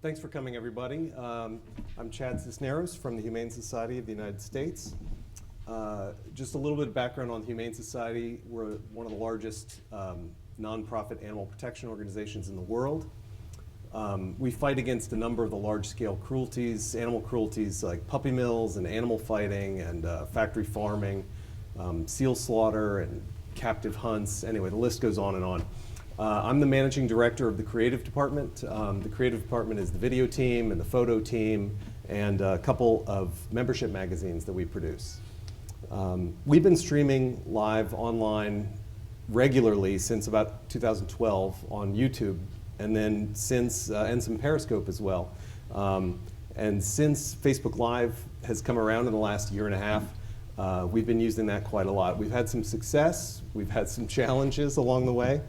Thanks for coming, everybody. I'm Chad Sisneros from the Humane Society of the United States. Just a little bit of background on the Humane Society. We're one of the largest nonprofit animal protection organizations in the world. We fight against a number of the large-scale cruelties, animal cruelties like puppy mills and animal fighting and factory farming, seal slaughter and captive hunts. Anyway, the list goes on and on. I'm the managing director of the creative department. The creative department is the video team and the photo team and a couple of membership magazines that we produce. We've been streaming live online regularly since about 2012 on YouTube, and then since, and some Periscope as well. And since Facebook Live has come around in the last year and a half, we've been using that quite a lot. We've had some success, we've had some challenges along the way.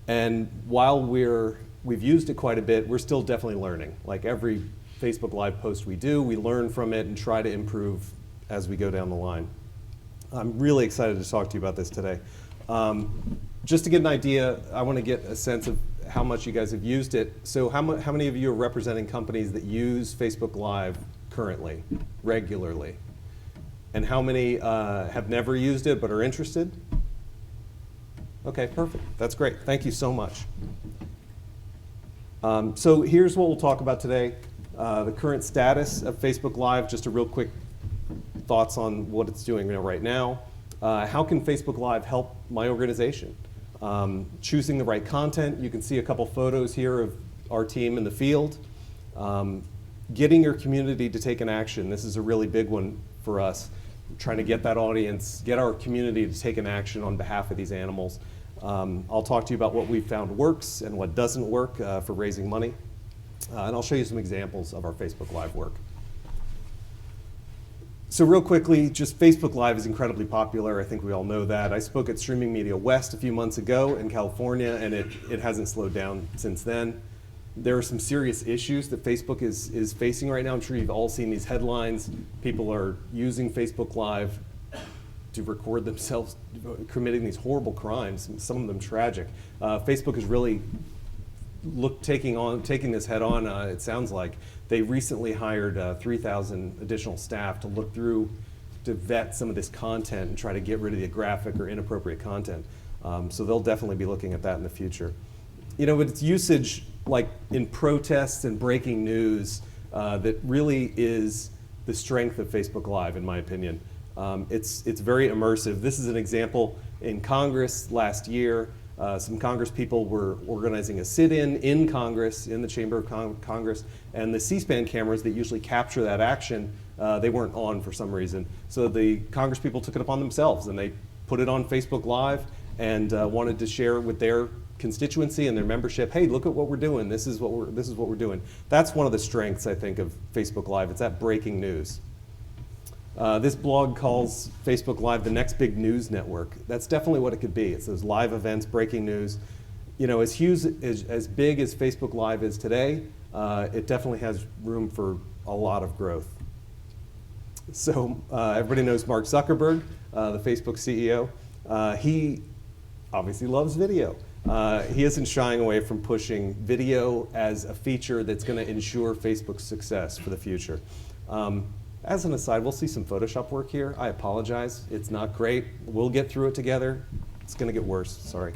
And while we've used it quite a bit, we're still definitely learning. Like every Facebook Live post we do, we learn from it and try to improve as we go down the line. I'm really excited to talk to you about this today. Just to get an idea, I want to get a sense of how much you guys have used it. So how many of you are representing companies that use Facebook Live currently, regularly? And how many have never used it but are interested? Okay, perfect. That's great. Thank you so much. So here's what we'll talk about today. The current status of Facebook Live, just a real quick thoughts on what it's doing right now. How can Facebook Live help my organization? Choosing the right content. You can see a couple photos here of our team in the field. Getting your community to take an action. This is a really big one for us. Trying to get that audience, get our community to take an action on behalf of these animals. I'll talk to you about what we've found works and what doesn't work for raising money. And I'll show you some examples of our Facebook Live work. So real quickly, just Facebook Live is incredibly popular. I think we all know that. I spoke at Streaming Media West a few months ago in California, and it hasn't slowed down since then. There are some serious issues that Facebook is facing right now. I'm sure you've all seen these headlines. People are using Facebook Live to record themselves committing these horrible crimes, some of them tragic. Facebook is really taking this head on, it sounds like. They recently hired 3,000 additional staff to look through, to vet some of this content and try to get rid of the graphic or inappropriate content. So they'll definitely be looking at that in the future. You know, with its usage, like in protests and breaking news, that really is the strength of Facebook Live, in my opinion. It's very immersive. This is an example in Congress last year. Some Congress people were organizing a sit-in Congress, in the Chamber of Congress, and the C-SPAN cameras that usually capture that action, they weren't on for some reason. So the Congress people took it upon themselves, and they put it on Facebook Live and wanted to share with their constituency and their membership, hey, look at what we're doing. This is what we're doing. That's one of the strengths, I think, of Facebook Live. It's that breaking news. This blog calls Facebook Live the next big news network. That's definitely what it could be. It's those live events, breaking news. You know, as big as Facebook Live is today, it definitely has room for a lot of growth. So everybody knows Mark Zuckerberg, the Facebook CEO. He obviously loves video. He isn't shying away from pushing video as a feature that's going to ensure Facebook's success for the future. As an aside, we'll see some Photoshop work here. I apologize. It's not great. We'll get through it together. It's going to get worse. Sorry.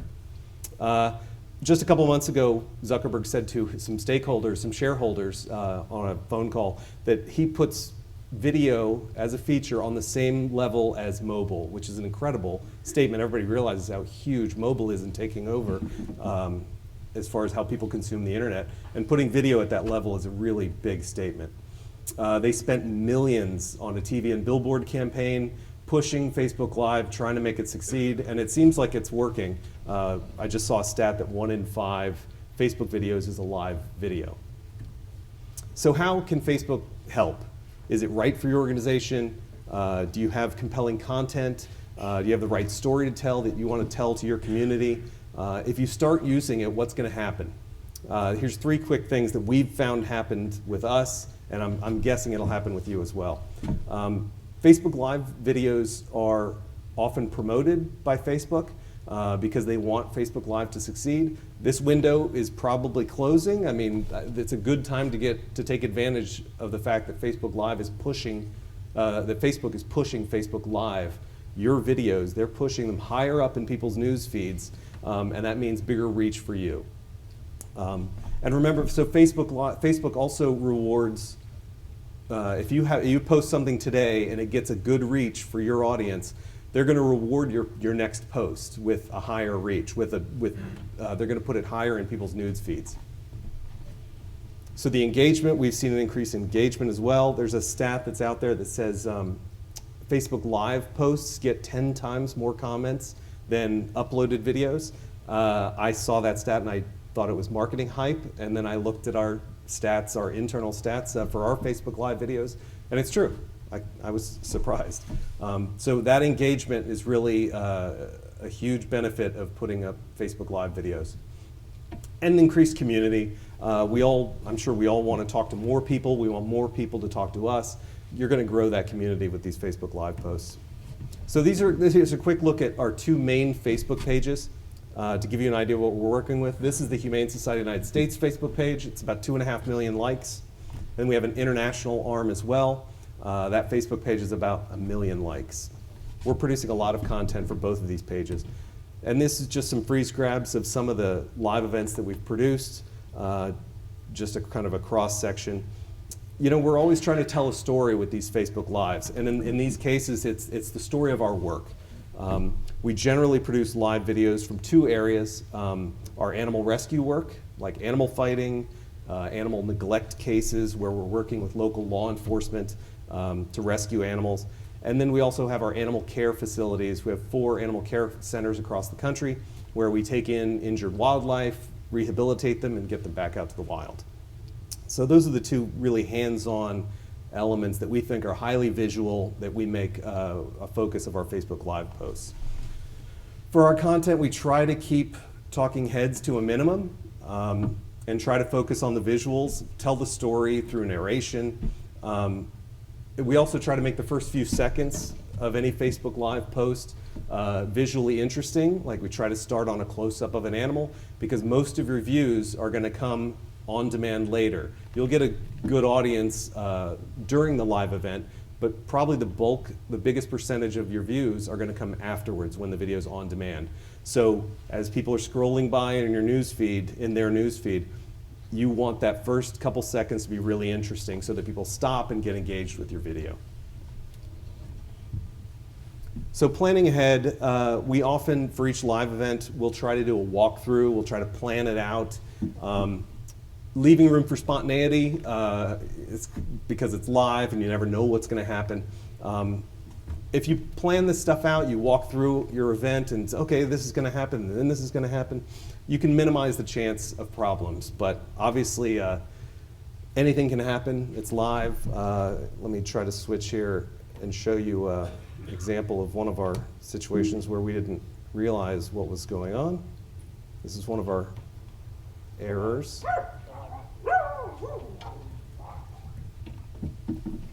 Just a couple months ago, Zuckerberg said to some stakeholders, some shareholders on a phone call, that he puts video as a feature on the same level as mobile, which is an incredible statement. Everybody realizes how huge mobile is in taking over as far as how people consume the internet. And putting video at that level is a really big statement. They spent millions on a TV and billboard campaign, pushing Facebook Live, trying to make it succeed, and it seems like it's working. I just saw a stat that 1 in 5 Facebook videos is a live video. So how can Facebook help? Is it right for your organization? Do you have compelling content? Do you have the right story to tell that you want to tell to your community? If you start using it, what's going to happen? Here's 3 quick things that we've found happened with us, and I'm guessing it'll happen with you as well. Facebook Live videos are often promoted by Facebook. because they want Facebook Live to succeed. This window is probably closing. I mean, it's a good time to take advantage of the fact that Facebook Live is pushing, that Facebook is pushing Facebook Live, your videos. They're pushing them higher up in people's news feeds, and that means bigger reach for you. And remember, so Facebook also rewards, if you post something today and it gets a good reach for your audience, they're going to reward your next post with a higher reach. They're going to put it higher in people's news feeds. So the engagement, we've seen an increase in engagement as well. There's a stat that's out there that says Facebook Live posts get 10 times more comments than uploaded videos. I saw that stat and I thought it was marketing hype, and then I looked at our stats, our internal stats for our Facebook Live videos, and it's true. I was surprised. So that engagement is really a huge benefit of putting up Facebook Live videos. And increased community. I'm sure we all want to talk to more people. We want more people to talk to us. You're going to grow that community with these Facebook Live posts. So this is a quick look at our two main Facebook pages to give you an idea of what we're working with. This is the Humane Society of the United States Facebook page. It's about 2.5 million likes. Then we have an international arm as well. That Facebook page is about 1 million likes. We're producing a lot of content for both of these pages. And this is just some freeze grabs of some of the live events that we've produced, just a kind of a cross section. You know, we're always trying to tell a story with these Facebook Lives. And in these cases, it's the story of our work. We generally produce live videos from two areas. Our animal rescue work, like animal fighting, animal neglect cases where we're working with local law enforcement to rescue animals. And then we also have our animal care facilities. We have 4 animal care centers across the country where we take in injured wildlife, rehabilitate them, and get them back out to the wild. So those are the two really hands-on elements that we think are highly visual that we make a focus of our Facebook Live posts. For our content, we try to keep talking heads to a minimum and try to focus on the visuals, tell the story through narration. We also try to make the first few seconds of any Facebook Live post visually interesting. Like we try to start on a close-up of an animal because most of your views are going to come on demand later. You'll get a good audience during the live event, but probably the biggest percentage of your views are going to come afterwards when the video is on demand. So as people are scrolling by in their news feed, you want that first couple seconds to be really interesting so that people stop and get engaged with your video. So planning ahead, we often, for each live event, we'll try to do a walkthrough, we'll try to plan it out. Leaving room for spontaneity, it's because it's live and you never know what's going to happen. If you plan this stuff out, you walk through your event and say, okay, this is going to happen, and then this is going to happen, you can minimize the chance of problems. But obviously, anything can happen. It's live. Let me try to switch here and show you an example of one of our situations where we didn't realize what was going on. This is one of our errors.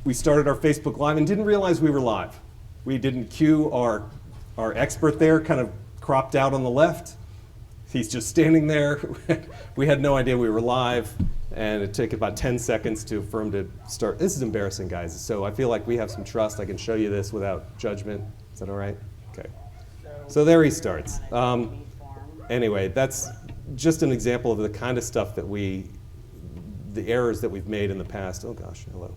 We started our Facebook Live and didn't realize we were live. We didn't cue our expert there, kind of cropped out on the left. He's just standing there. We had no idea we were live, and it took about 10 seconds for him to start. This is embarrassing, guys. So I feel like we have some trust. I can show you this without judgment. Is that all right? Okay. So there he starts. Anyway, that's just an example of the kind of stuff that the errors that we've made in the past. Oh gosh, hello.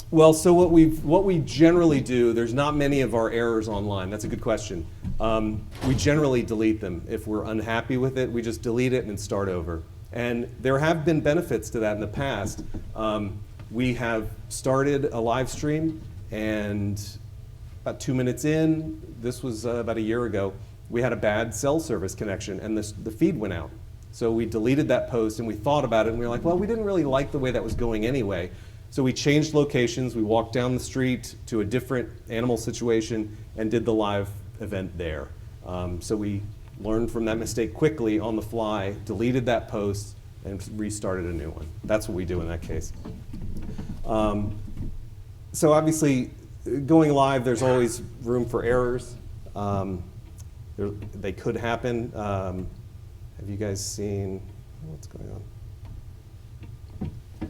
Well, so what we generally do, there's not many of our errors online. That's a good question. We generally delete them. If we're unhappy with it, we just delete it and start over. And there have been benefits to that in the past. We have started a live stream, and about 2 minutes in, this was about a year ago, we had a bad cell service connection, and the feed went out. So we deleted that post, and we thought about it, and we were like, well, we didn't really like the way that was going anyway. So we changed locations. We walked down the street to a different animal situation and did the live event there. So we learned from that mistake quickly on the fly, deleted that post, and restarted a new one. That's what we do in that case. So obviously, going live, there's always room for errors. They could happen. Have you guys seen, what's going on?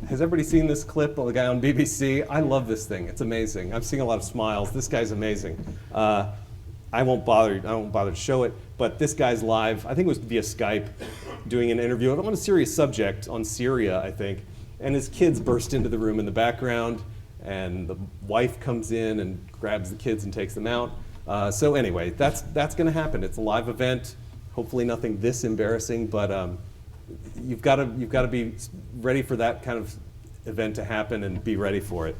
Has everybody seen this clip of the guy on BBC? I love this thing. It's amazing. I'm seeing a lot of smiles. This guy's amazing. I won't bother to show it, but this guy's live. I think it was via Skype, doing an interview on a serious subject on Syria, I think. And his kids burst into the room in the background, and the wife comes in and grabs the kids and takes them out. So anyway, that's going to happen. It's a live event. Hopefully nothing this embarrassing, but you've got to be ready for that kind of event to happen and be ready for it.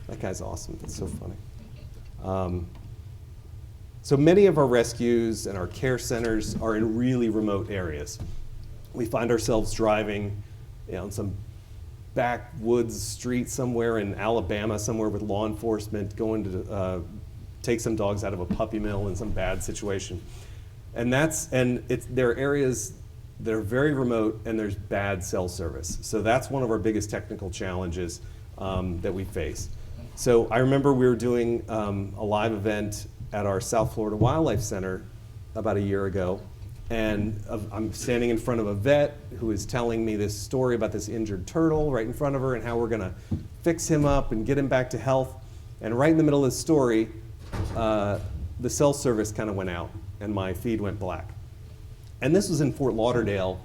That guy's awesome. That's so funny. So many of our rescues and our care centers are in really remote areas. We find ourselves driving on some backwoods street somewhere in Alabama, somewhere with law enforcement, going to take some dogs out of a puppy mill in some bad situation. And there are areas that are very remote and there's bad cell service. So that's one of our biggest technical challenges that we face. So I remember we were doing a live event at our South Florida Wildlife Center about a year ago. And I'm standing in front of a vet who is telling me this story about this injured turtle right in front of her and how we're gonna fix him up and get him back to health. And right in the middle of the story, the cell service kind of went out and my feed went black. And this was in Fort Lauderdale,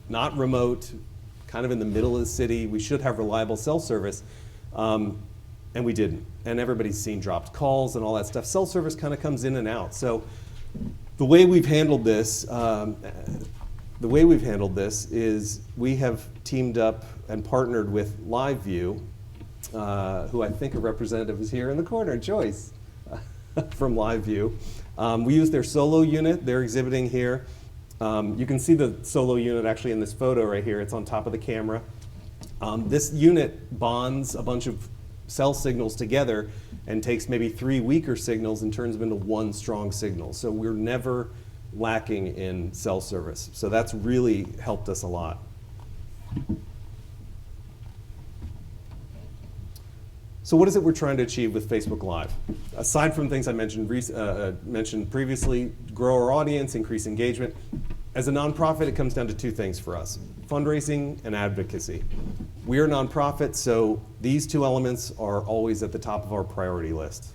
not remote, kind of in the middle of the city. We should have reliable cell service, and we didn't. And everybody's seen dropped calls and all that stuff. Cell service kind of comes in and out. So the way we've handled this, is we have teamed up and partnered with LiveView, who I think a representative is here in the corner, Joyce, from LiveView. We use their solo unit. They're exhibiting here. You can see the solo unit actually in this photo right here. It's on top of the camera. This unit bonds a bunch of cell signals together and takes maybe 3 weaker signals and turns them into one strong signal. So we're never lacking in cell service. So that's really helped us a lot. So what is it we're trying to achieve with Facebook Live? Aside from things I mentioned previously, grow our audience, increase engagement. As a nonprofit, it comes down to two things for us: fundraising and advocacy. We are a nonprofit, so these two elements are always at the top of our priority list.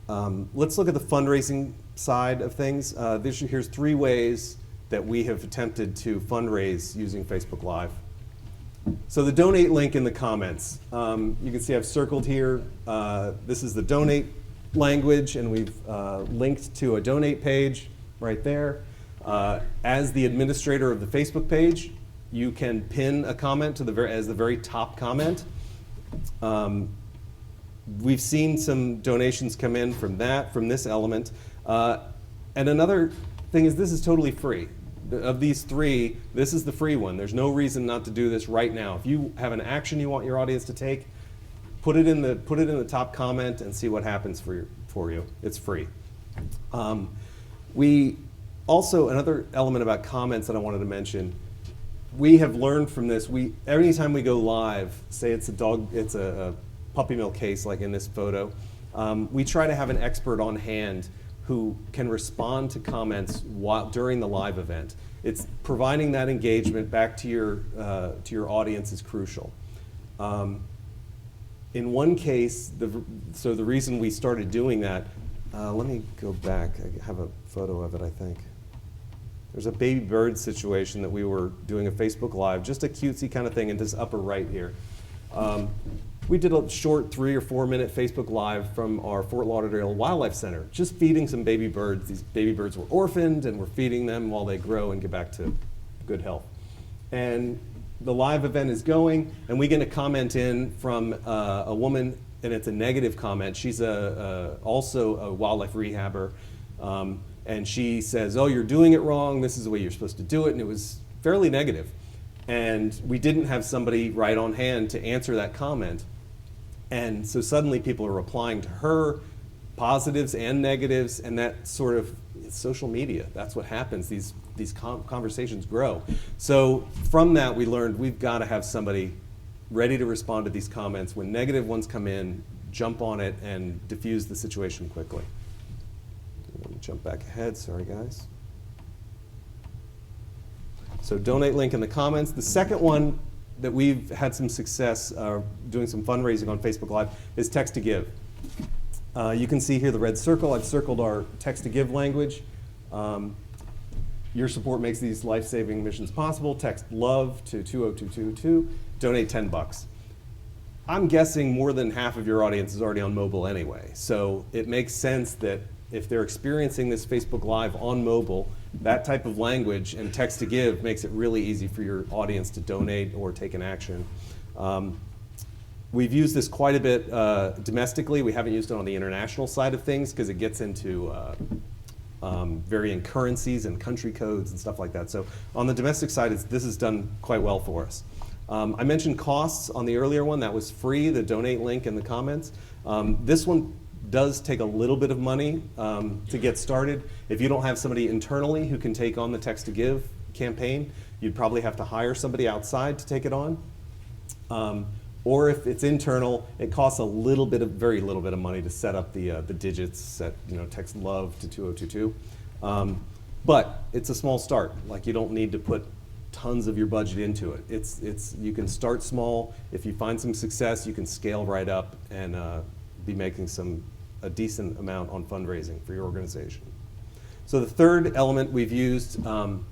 Let's look at the fundraising side of things. Here's 3 ways that we have attempted to fundraise using Facebook Live. So the donate link in the comments. You can see I've circled here. This is the donate language, and we've linked to a donate page right there. As the administrator of the Facebook page, you can pin a comment to as the very top comment. We've seen some donations come in from this element. And another thing is this is totally free. Of these 3, this is the free one. There's no reason not to do this right now. If you have an action you want your audience to take, put it in the top comment and see what happens for you. It's free. We also, another element about comments that I wanted to mention, we have learned from this. Anytime we go live, say it's a puppy mill case like in this photo, we try to have an expert on hand who can respond to comments during the live event. It's providing that engagement back to your audience is crucial. In one case, so the reason we started doing that, let me go back. I have a photo of it, I think. There's a baby bird situation that we were doing a Facebook Live, just a cutesy kind of thing in this upper right here. We did a short 3 or 4 minute Facebook Live from our Fort Lauderdale Wildlife Center, just feeding some baby birds. These baby birds were orphaned, and we're feeding them while they grow and get back to good health. And the live event is going, and we get a comment in from a woman, and it's a negative comment. She's also a wildlife rehabber, and she says, "Oh, you're doing it wrong. This is the way you're supposed to do it," and it was fairly negative. And we didn't have somebody right on hand to answer that comment. And so suddenly people are replying to her, positives and negatives, and that sort of It's social media. That's what happens. These conversations grow. So from that, we learned we've got to have somebody ready to respond to these comments. When negative ones come in, jump on it and diffuse the situation quickly. Let me jump back ahead. Sorry, guys. So donate link in the comments. The second one that we've had some success doing some fundraising on Facebook Live is text to give. You can see here the red circle. I've circled our text to give language. Your support makes these life-saving missions possible. Text LOVE to 20222. Donate $10. I'm guessing more than half of your audience is already on mobile anyway. So it makes sense that if they're experiencing this Facebook Live on mobile, that type of language and text to give makes it really easy for your audience to donate or take an action. We've used this quite a bit domestically. We haven't used it on the international side of things because it gets into varying currencies and country codes and stuff like that. So on the domestic side, this is done quite well for us. I mentioned costs on the earlier one. That was free, the donate link in the comments. This one does take a little bit of money to get started. If you don't have somebody internally who can take on the text to give campaign, you'd probably have to hire somebody outside to take it on. Or if it's internal, it costs a little bit of, very little bit of money to set up the digits, set text LOVE to 2022. But it's a small start. Like, you don't need to put tons of your budget into it. You can start small. If you find some success, you can scale right up and be making a decent amount on fundraising for your organization. So the third element we've used to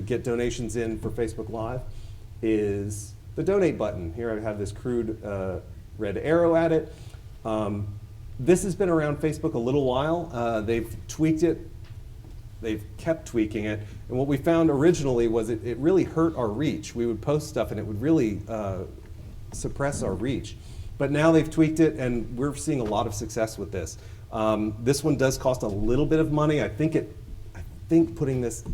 get donations in for Facebook Live is the donate button. Here I have this crude red arrow at it. This has been around Facebook a little while. They've tweaked it. They've kept tweaking it. And what we found originally was it really hurt our reach. We would post stuff and it would really suppress our reach. But now they've tweaked it and we're seeing a lot of success with this. This one does cost a little bit of money. I think putting this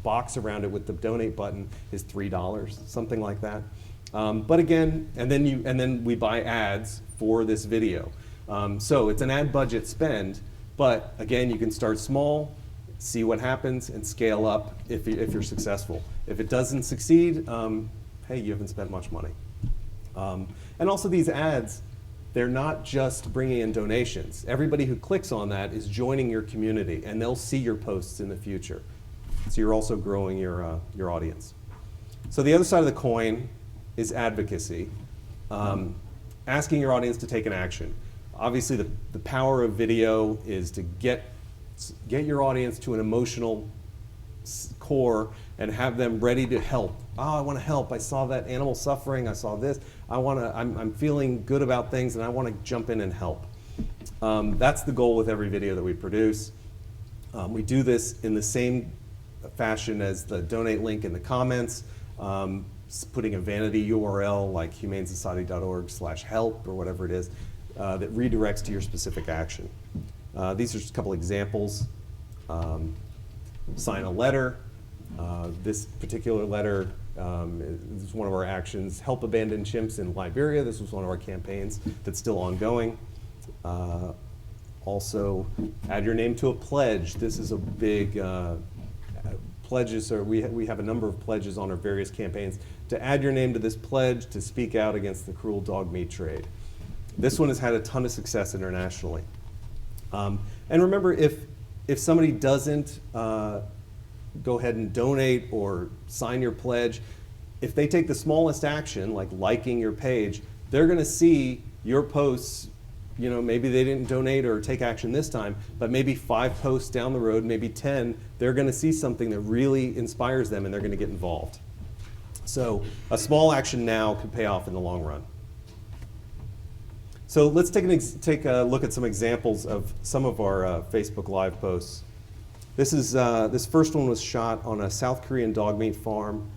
box around it with the donate button is $3, something like that. But again, and then we buy ads for this video. So it's an ad budget spend, but again, you can start small, see what happens, and scale up if you're successful. If it doesn't succeed, hey, you haven't spent much money. And also these ads, they're not just bringing in donations. Everybody who clicks on that is joining your community, and they'll see your posts in the future. So you're also growing your audience. So the other side of the coin is advocacy, asking your audience to take an action. Obviously, the power of video is to get your audience to an emotional core and have them ready to help. Oh, I want to help. I saw that animal suffering. I saw this. I'm feeling good about things, and I want to jump in and help. That's the goal with every video that we produce. We do this in the same fashion as the donate link in the comments. Putting a vanity URL like humanesociety.org/help or whatever it is that redirects to your specific action. These are just a couple examples. Sign a letter. This particular letter is one of our actions. Help abandoned chimps in Liberia. This was one of our campaigns that's still ongoing. Also, add your name to a pledge. This is a big pledges, or we have a number of pledges on our various campaigns to add your name to this pledge to speak out against the cruel dog meat trade. This one has had a ton of success internationally. And remember, if somebody doesn't go ahead and donate or sign your pledge, if they take the smallest action, like liking your page, they're going to see your posts. Maybe they didn't donate or take action this time, but maybe 5 posts down the road, maybe 10, they're going to see something that really inspires them and they're going to get involved. So a small action now could pay off in the long run. So let's take a look at some examples of some of our Facebook Live posts. This first one was shot on a South Korean dog meat farm.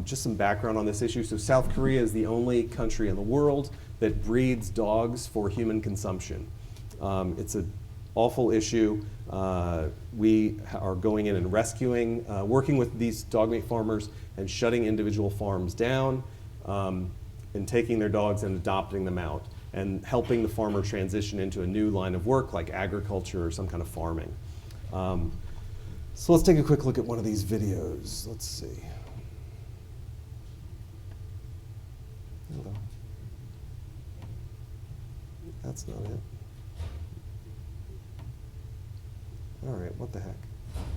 Just some background on this issue. So South Korea is the only country in the world that breeds dogs for human consumption. It's an awful issue. We are going in and rescuing, working with these dog meat farmers and shutting individual farms down and taking their dogs and adopting them out and helping the farmer transition into a new line of work like agriculture or some kind of farming. So let's take a quick look at one of these videos. Let's see. Hello. That's not it. All right, what the heck?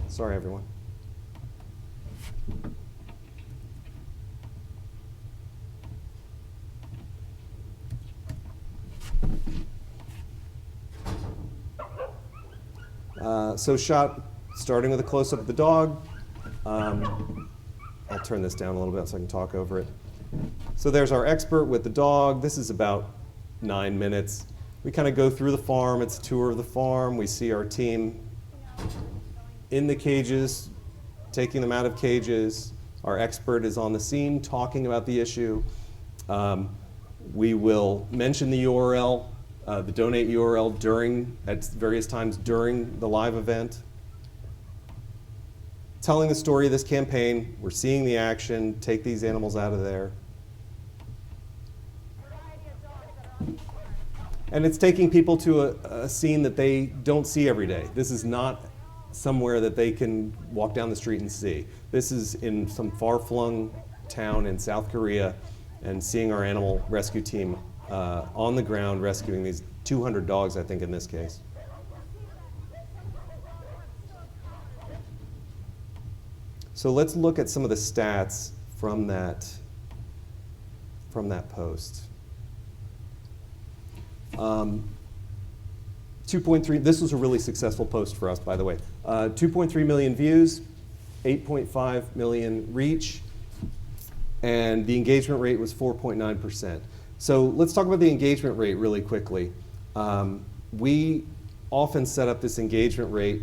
Sorry, everyone. So shot starting with a close-up of the dog. I'll turn this down a little bit so I can talk over it. So there's our expert with the dog. This is about 9 minutes. We kind of go through the farm. It's a tour of the farm. We see our team in the cages, taking them out of cages. Our expert is on the scene talking about the issue. We will mention the URL, the donate URL at various times during the live event. Telling the story of this campaign, we're seeing the action, take these animals out of there. And it's taking people to a scene that they don't see every day. This is not somewhere that they can walk down the street and see. This is in some far-flung town in South Korea, and seeing our animal rescue team on the ground rescuing these 200 dogs, I think, in this case. So let's look at some of the stats from that post. 2.3, this was a really successful post for us, by the way. 2.3 million views, 8.5 million reach, and the engagement rate was 4.9%. So let's talk about the engagement rate really quickly. We often set up this engagement rate.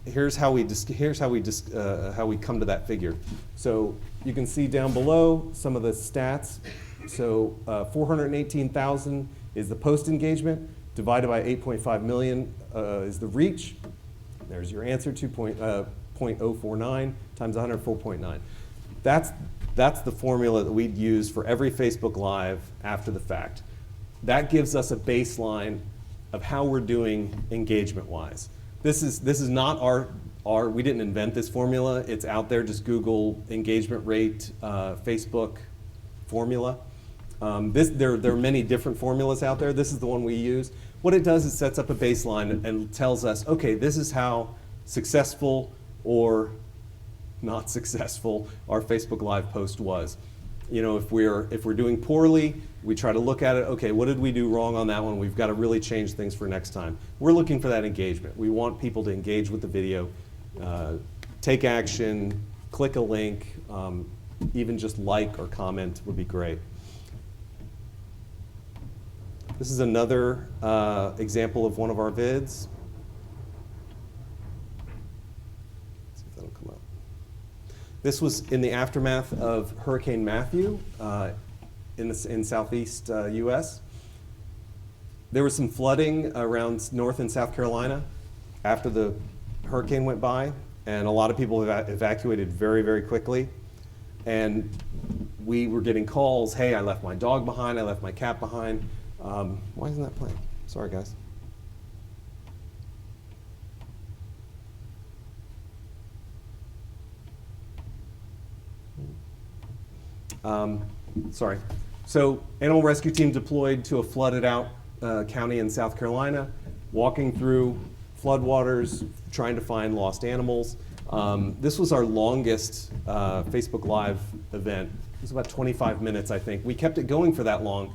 Here's how we come to that figure. So you can see down below some of the stats. So 418,000 is the post engagement, divided by 8.5 million is the reach. There's your answer, 2.049 times 104.9. That's the formula that we'd use for every Facebook Live after the fact. That gives us a baseline of how we're doing engagement-wise. This is not we didn't invent this formula. It's out there. Just Google engagement rate Facebook formula. There are many different formulas out there. This is the one we use. What it does is sets up a baseline and tells us, okay, this is how successful or not successful our Facebook Live post was. You know, if we're doing poorly, we try to look at it, okay, what did we do wrong on that one? We've got to really change things for next time. We're looking for that engagement. We want people to engage with the video, take action, click a link, even just like or comment would be great. This is another example of one of our vids. Let's see if that'll come up. This was in the aftermath of Hurricane Matthew in southeast US. There was some flooding around North and South Carolina after the hurricane went by, and a lot of people evacuated very, very quickly. And we were getting calls, hey, I left my dog behind, I left my cat behind. Why isn't that playing? Sorry, guys. Sorry. So animal rescue team deployed to a flooded out county in South Carolina, walking through floodwaters, trying to find lost animals. This was our longest Facebook Live event. It was about 25 minutes, I think. We kept it going for that long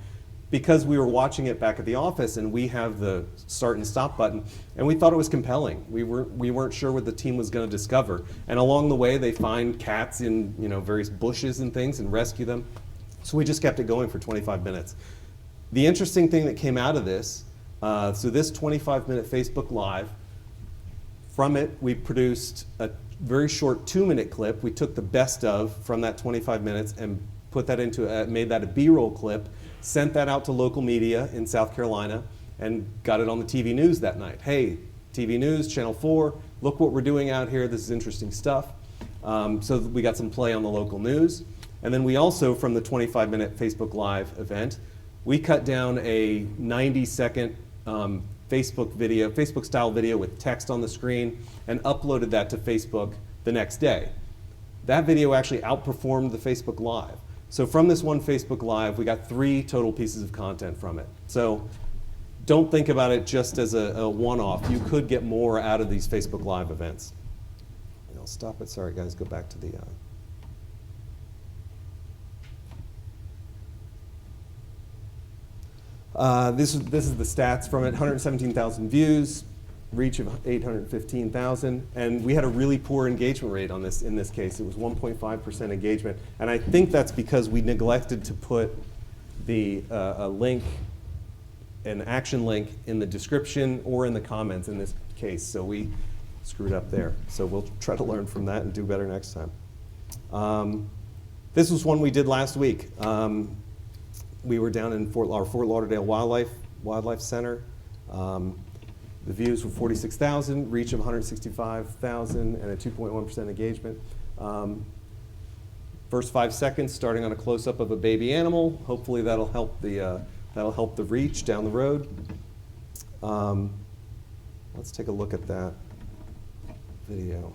because we were watching it back at the office, and we have the start and stop button, and we thought it was compelling. We weren't sure what the team was going to discover, and along the way they find cats in various bushes and things and rescue them. So we just kept it going for 25 minutes. The interesting thing that came out of this, so this 25-minute Facebook Live, from it we produced a very short 2-minute clip. We took the best of from that 25 minutes and put that into made that a B-roll clip, sent that out to local media in South Carolina, and got it on the TV news that night. Hey, TV news, Channel 4, look what we're doing out here. This is interesting stuff. So we got some play on the local news. And then we also, from the 25-minute Facebook Live event, we cut down a 90-second Facebook video, Facebook style video with text on the screen, and uploaded that to Facebook the next day. That video actually outperformed the Facebook Live. So from this one Facebook Live, we got 3 total pieces of content from it. So don't think about it just as a one-off. You could get more out of these Facebook Live events. And I'll stop it. Sorry, guys, go back to the... This is the stats from it, 117,000 views, reach of 815,000, and we had a really poor engagement rate on this in this case. It was 1.5% engagement, and I think that's because we neglected to put the a link, an action link in the description or in the comments in this case, so we screwed up there. So we'll try to learn from that and do better next time. This was one we did last week. We were down in our Fort Lauderdale Wildlife Center. The views were 46,000, reach of 165,000, and a 2.1% engagement. First 5 seconds, starting on a close-up of a baby animal. Hopefully that'll help the reach down the road. Let's take a look at that video.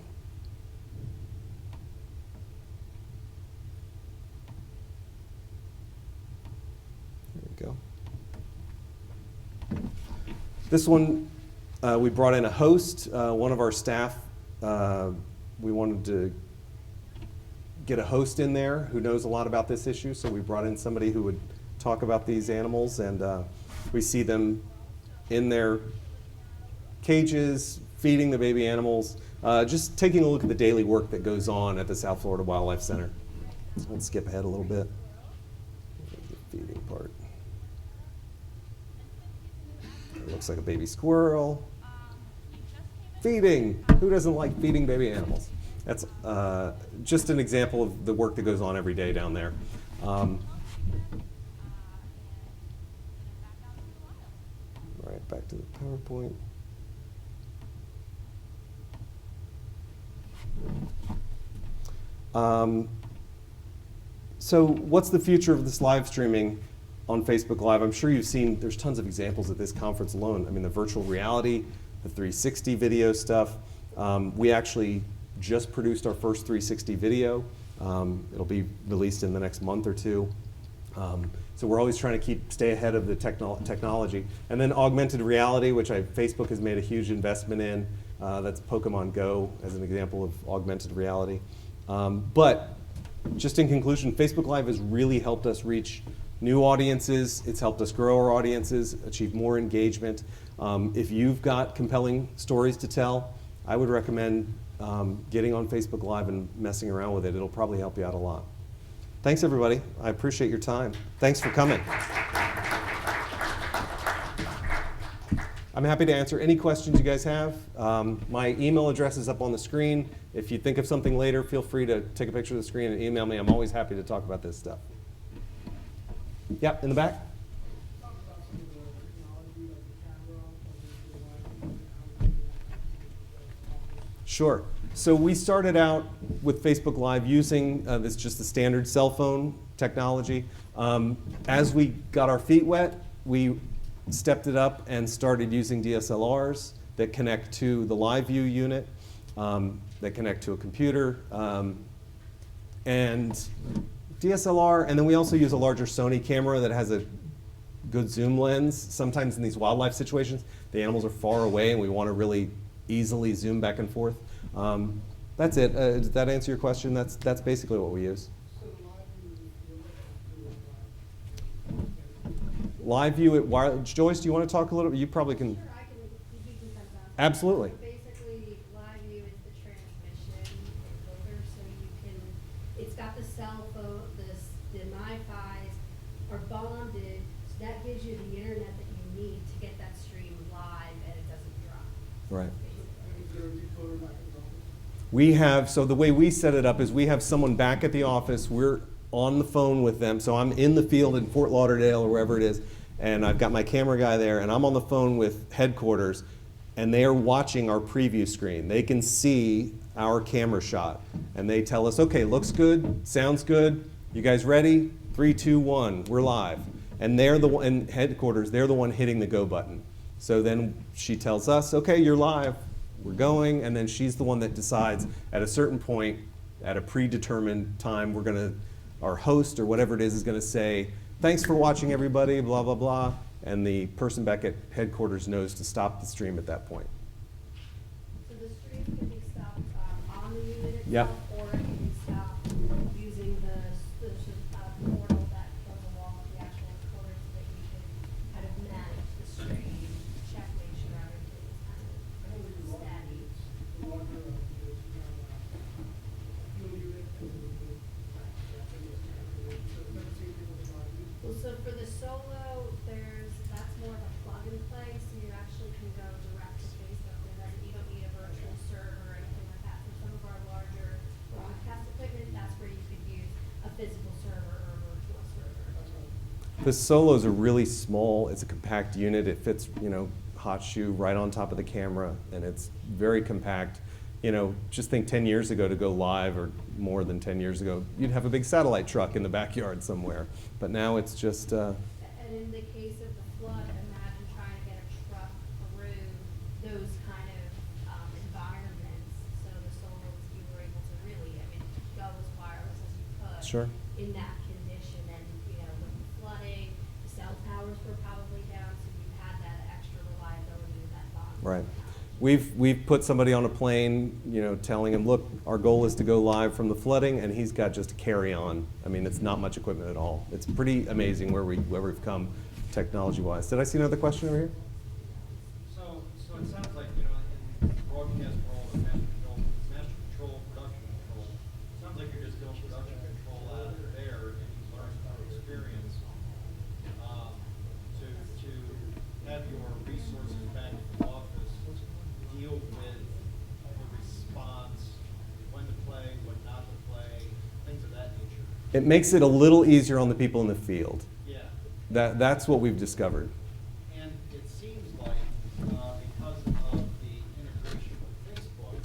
Go. This one, we brought in a host. One of our staff, we wanted to get a host in there who knows a lot about this issue, so we brought in somebody who would talk about these animals, and we see them in their cages, feeding the baby animals, just taking a look at the daily work that goes on at the South Florida Wildlife Center. Let's skip ahead a little bit. The feeding part. It looks like a baby squirrel. Feeding. Who doesn't like feeding baby animals? That's just an example of the work that goes on every day down there. Right, back to the PowerPoint. So what's the future of this live streaming on Facebook Live? I'm sure you've seen, there's tons of examples at this conference alone. I mean, the virtual reality, the 360 video stuff. We actually just produced our first 360 video. It'll be released in the next month or two. So we're always trying to stay ahead of the technology. And then augmented reality, which Facebook has made a huge investment in. That's Pokemon Go as an example of augmented reality. But just in conclusion, Facebook Live has really helped us reach new audiences. It's helped us grow our audiences, achieve more engagement. If you've got compelling stories to tell, I would recommend getting on Facebook Live and messing around with it. It'll probably help you out a lot. Thanks, everybody. I appreciate your time. Thanks for coming. I'm happy to answer any questions you guys have. My email address is up on the screen. If you think of something later, feel free to take a picture of the screen and email me. I'm always happy to talk about this stuff. Yep, in the back. Sure. So we started out with Facebook Live using this just the standard cell phone technology. As we got our feet wet, we stepped it up and started using DSLRs that connect to the live view unit, that connect to a computer, and DSLR, and then we also use a larger Sony camera that has a good zoom lens. Sometimes in these wildlife situations, the animals are far away and we want to really easily zoom back and forth. That's it. Does that answer your question? That's basically what we use. Live view at wireless. Joyce, do you want to talk a little bit? You probably can. Sure, I can. You can cut that. Absolutely. So basically, live view is the transmission encoder, so you can. It's got the cell phone. The MiFis are bonded, so that gives you the internet that you need to get that stream live, and it doesn't drop. Right. Basically. We have, so the way we set it up is we have someone back at the office. We're on the phone with them. So I'm in the field in Fort Lauderdale or wherever it is, and I've got my camera guy there, and I'm on the phone with headquarters, and they are watching our preview screen. They can see our camera shot, and they tell us, okay, looks good, sounds good, you guys ready? 3, 2, 1, we're live. And they're the one, in headquarters, they're the one hitting the go button. So then she tells us, okay, you're live, we're going, and then she's the one that decides at a certain point, at a predetermined time, our host or whatever it is going to say, thanks for watching everybody, blah, blah, blah, and the person back at headquarters knows to stop the stream at that point. So the stream can be stopped on the unit itself, Yep. or it can be stopped using the portal that goes along with the actual recorder so that you can kind of manage the stream, check, make sure everything is kind of steady. Well, so for the solo, that's more of a plug and play, so you actually can go direct to Facebook. You don't need a virtual server or anything like that. For some of our larger broadcast equipment, that's where you could use a physical server or a virtual server. The Solo's are really small. It's a compact unit. It fits, hot shoe right on top of the camera, and it's very compact. Just think 10 years ago to go live, or more than 10 years ago, you'd have a big satellite truck in the backyard somewhere. But now it's just. And in the case of the flood, imagine trying to get a truck through those kind of environments. So the solos, you were able to really, go as wireless as you could. Sure. In that condition, and with the flooding, the cell towers were probably down, so you had that extra reliability of that box. Right. We've put somebody on a plane, telling him, look, our goal is to go live from the flooding, and he's got just a carry-on. It's not much equipment at all. It's pretty amazing where we've come technology-wise. Did I see another question over here? So it sounds like, in broadcast world and master control, production control, it sounds like you're just doing production control out of there, and you learn from experience to have your resources back in the office deal with the response, when to play, when not to play, things of that nature. It makes it a little easier on the people in the field. Yeah. That's what we've discovered. And it seems like, because of the integration with Facebook,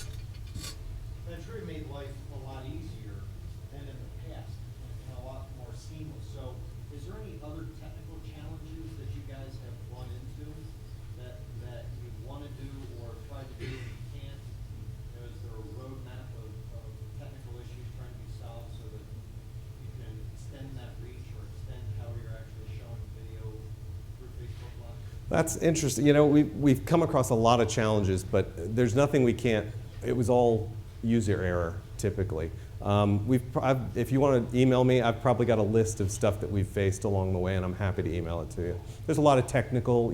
that's really made life a lot easier than in the past, and a lot more seamless. So is there any other technical challenges that you guys have run into that you want to do or try to do and you can't? Is there a roadmap of technical issues trying to be solved so that you can extend that reach or extend how you're actually showing video through Facebook Live? That's interesting. We've come across a lot of challenges, but there's nothing we can't. It was all user error, typically. If you want to email me, I've probably got a list of stuff that we've faced along the way, and I'm happy to email it to you. There's a lot of technical,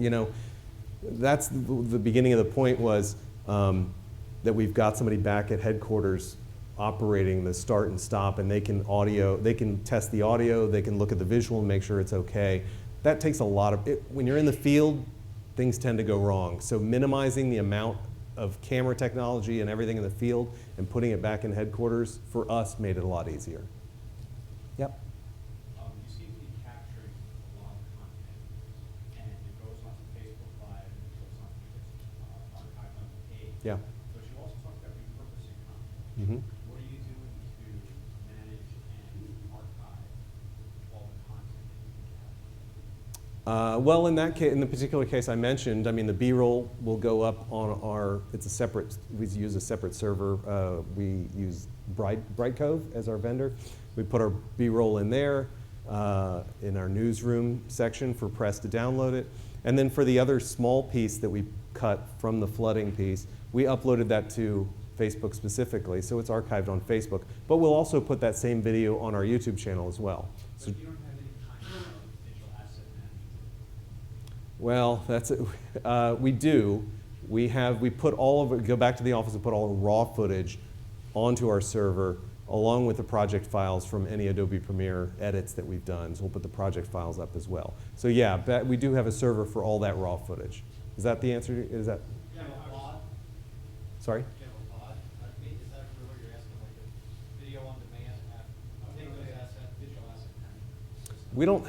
that's the beginning of the point was that we've got somebody back at headquarters operating the start and stop, and they can test the audio, they can look at the visual and make sure it's okay. That takes a lot of it. When you're in the field, things tend to go wrong. So minimizing the amount of camera technology and everything in the field and putting it back in headquarters, for us, made it a lot easier. Yep. You seem to be capturing a lot of content, and it goes onto Facebook Live, and it goes onto this archive on the page. Yeah. But you also talked about repurposing content. Mm-hmm. What are you doing to manage and archive all the content that you capture? Well, in the particular case I mentioned, the B-roll will go up on we use a separate server. We use Bright Cove as our vendor. We put our B-roll in there, in our newsroom section for press to download it. And then for the other small piece that we cut from the flooding piece, we uploaded that to Facebook specifically, so it's archived on Facebook. But we'll also put that same video on our YouTube channel as well. So, But you don't have any kind of digital asset management. well, that's it. We do. We put all of it, go back to the office and put all the raw footage onto our server along with the project files from any Adobe Premiere edits that we've done. So we'll put the project files up as well. So yeah, we do have a server for all that raw footage. Is that the answer? Is that? Do you have a pod? Sorry? Do you have a pod? Is that really what you're asking, like a video on demand app? Take those assets, digital asset management? We don't.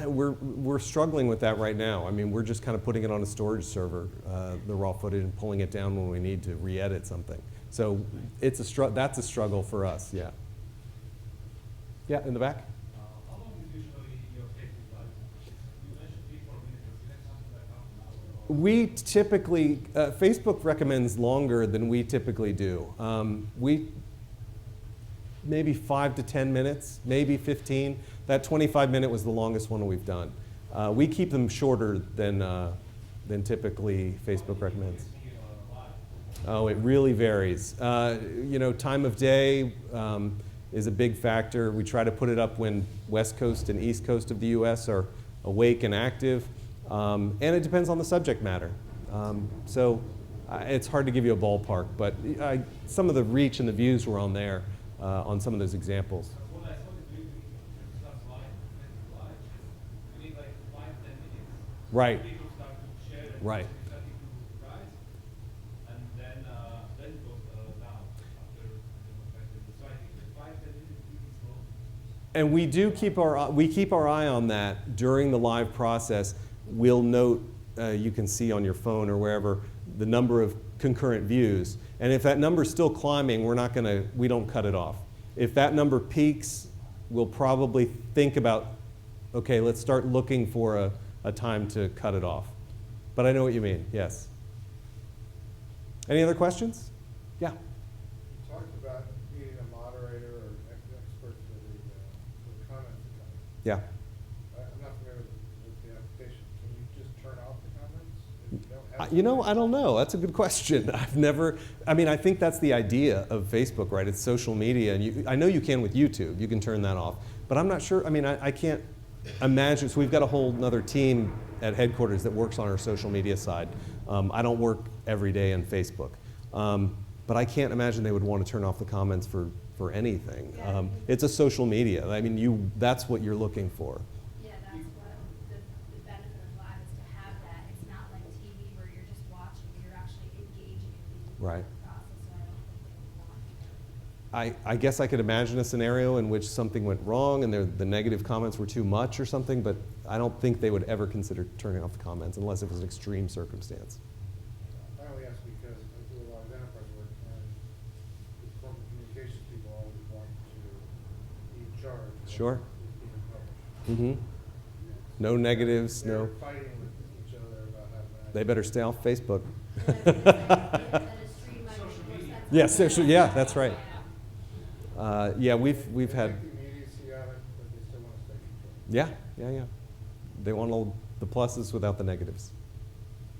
We're struggling with that right now. We're just kind of putting it on a storage server, the raw footage, and pulling it down when we need to re-edit something. So it's that's a struggle for us. Yeah. Yeah, in the back. How long is usually your take with live? You mentioned 3-4 minutes. Is that something like half an hour? We typically, Facebook recommends longer than we typically do. We, maybe 5 to 10 minutes, maybe 15. That 25-minute was the longest one we've done. We keep them shorter than typically Facebook recommends. Oh, it really varies. You know, time of day is a big factor. We try to put it up when West Coast and East Coast of the US are awake and active. And it depends on the subject matter. So it's hard to give you a ballpark, but some of the reach and the views were on there on some of those examples. What I saw the video starts live, we need like 5-10 minutes. Right. People start to share it. Right. Starting to rise, and then it goes down after the so I think the 5-10 minutes is really slow. And we do keep our eye on that during the live process. We'll note, you can see on your phone or wherever, the number of concurrent views. And if that number's still climbing, we don't cut it off. If that number peaks, we'll probably think about, okay, let's start looking for a time to cut it off. But I know what you mean, yes. Any other questions? Yeah. You talked about needing a moderator or expert for the comments that come. Yeah. I'm not familiar with the application. Can you just turn off the comments? If you don't have You know, I don't know. That's a good question. I think that's the idea of Facebook, right? It's social media, and I know you can with YouTube. You can turn that off. But I'm not sure, I can't imagine, so we've got a whole other team at headquarters that works on our social media side. I don't work every day on Facebook. But I can't imagine they would want to turn off the comments for anything. It's a social media. That's what you're looking for. Yeah, that's what the benefit of live is to have that. It's not like TV where you're just watching, you're actually engaging in the Right. process, so I don't think they would want to. I guess I could imagine a scenario in which something went wrong and the negative comments were too much or something, but I don't think they would ever consider turning off the comments unless it was an extreme circumstance. I only ask because I do a lot of enterprise work, and the corporate communications people always want to be in charge. of Sure. what's being published. No negatives, They're no. fighting with each other about having that. They better stay off Facebook. Yes, Yeah, that's right. Yeah, we've had. The media see out it, but they still want to stay controlled. Yeah. They want all the pluses without the negatives.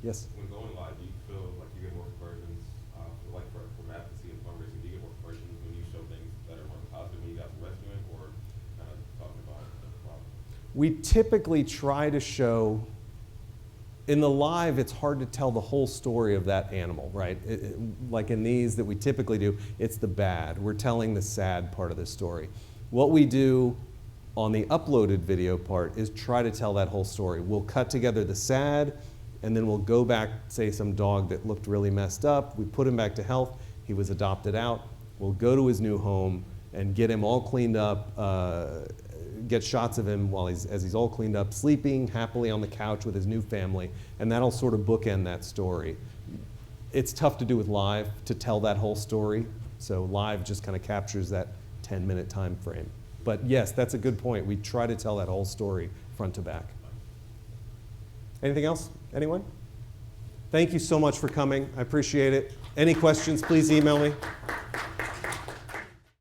Yes. When going live, do you feel like you get more conversions, like for advocacy and fundraising, do you get more conversions when you show things that are more positive when you guys are rescuing, or kind of talking about the problem? We typically try to show, in the live, it's hard to tell the whole story of that animal, right? Like in these that we typically do, it's the bad. We're telling the sad part of the story. What we do on the uploaded video part is try to tell that whole story. We'll cut together the sad, and then we'll go back, say some dog that looked really messed up, we put him back to health, he was adopted out, we'll go to his new home and get him all cleaned up, get shots of him as he's all cleaned up, sleeping happily on the couch with his new family, and that'll sort of bookend that story. It's tough to do with live, to tell that whole story, so live just kind of captures that 10-minute time frame. But yes, that's a good point. We try to tell that whole story front to back. Anything else? Anyone? Thank you so much for coming. I appreciate it. Any questions, please email me.